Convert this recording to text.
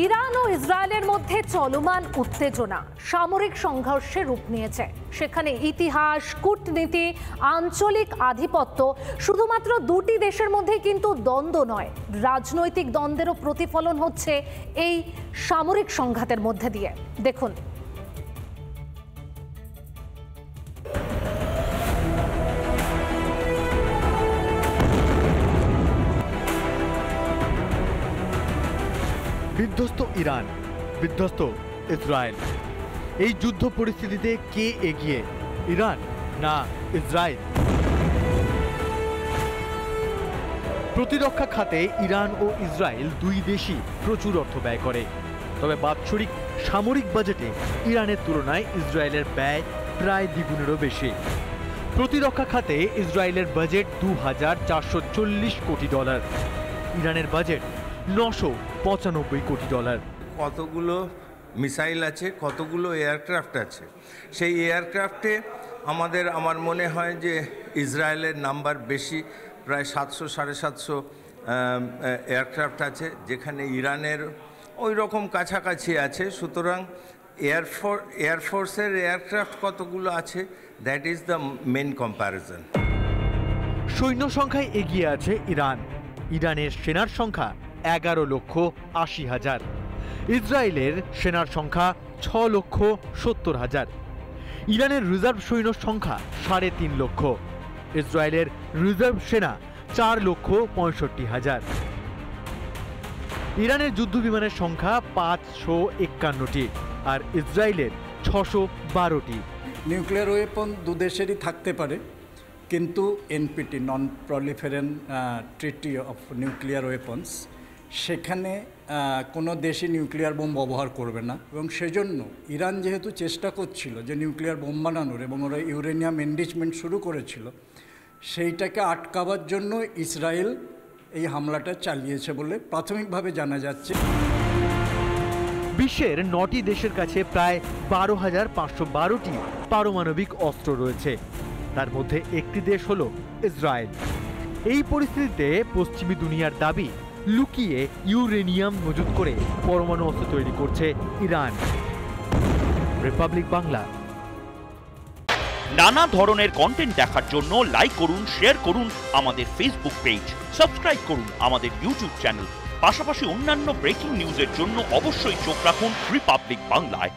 Iran ও ইসরায়েলের মধ্যে চলমান উত্তেজনা সামরিক সংঘর্ষে রূপ নিয়েছে। সেখানে ইতিহাস, কূটনীতি, আঞ্চলিক আধিপত্য, শুধুমাত্র দুটি দেশের মধ্যে কিন্তু দ্বন্দ্ব নয়, রাজনৈতিক দ্বন্দ্বেরও প্রতিফলন হচ্ছে এই সামরিক সংঘাতের মধ্যে দিয়ে। দেখুন, বিধ্বস্ত ইরান, বিধ্বস্ত ইসরায়েল। এই যুদ্ধ পরিস্থিতিতে কে এগিয়ে, ইরান না ইসরায়েল? প্রতিরক্ষা খাতে ইরান ও ইসরায়েল দুই দেশই প্রচুর অর্থ ব্যয় করে, তবে বাৎসরিক সামরিক বাজেটে ইরানের তুলনায় ইসরায়েলের ব্যয় প্রায় দ্বিগুণেরও বেশি। প্রতিরক্ষা খাতে ইসরায়েলের বাজেট $2,440 কোটি, ইরানের বাজেট $995 কোটি। কতগুলো মিসাইল আছে, কতগুলো এয়ারক্রাফট আছে, সেই এয়ারক্রাফটে আমার মনে হয় যে ইসরায়েলের নাম্বার বেশি, প্রায় 700-750 এয়ারক্রাফট আছে, যেখানে ইরানের ওই রকম কাছাকাছি আছে। সুতরাং এয়ারফোর্সের এয়ারক্রাফট কতগুলো আছে, that is the main comparison. সৈন্য সংখ্যায় এগিয়ে আছে ইরান। ইরানের সেনার সংখ্যা 11,80,000, ইসরায়েলের সেনার সংখ্যা 6,70,000। ইরানের রিজার্ভ সৈন্য সংখ্যা 3.5 লক্ষ, ইসরায়েলের রিজার্ভ সেনা 4,65,000। ইরানের যুদ্ধ বিমানের সংখ্যা 551টি আর ইসরায়েলের 612টি। নিউক্লিয়ার ওয়েপন দু দেশেরই থাকতে পারে, কিন্তু NPT, non proliferation treaty of nuclear weapons, সেখানে কোনো দেশই নিউক্লিয়ার বোম ব্যবহার করবে না। এবং সেজন্য ইরান যেহেতু চেষ্টা করছিল যে নিউক্লিয়ার বোম বানানোর, এবং ওরা ইউরেনিয়াম এনরিচমেন্ট শুরু করেছিল, সেইটাকে আটকাবার জন্য ইসরায়েল এই হামলাটা চালিয়েছে বলে প্রাথমিকভাবে জানা যাচ্ছে। বিশ্বের 9টি দেশের কাছে প্রায় 12,512টি পারমাণবিক অস্ত্র রয়েছে, তার মধ্যে একটি দেশ হলো ইসরায়েল। এই পরিস্থিতিতে পশ্চিমী দুনিয়ার দাবি, লুকিয়ে ইউরেনিয়াম মজুত করে পরমাণু অস্ত্র তৈরি করছে ইরান। রিপাবলিক বাংলা। নানা ধরনের কন্টেন্ট দেখার জন্য লাইক করুন, শেয়ার করুন আমাদের ফেসবুক পেজ, সাবস্ক্রাইব করুন আমাদের ইউটিউব চ্যানেল। পাশাপাশি অন্যান্য ব্রেকিং নিউজের জন্য অবশ্যই চোখ রাখুন রিপাবলিক বাংলায়।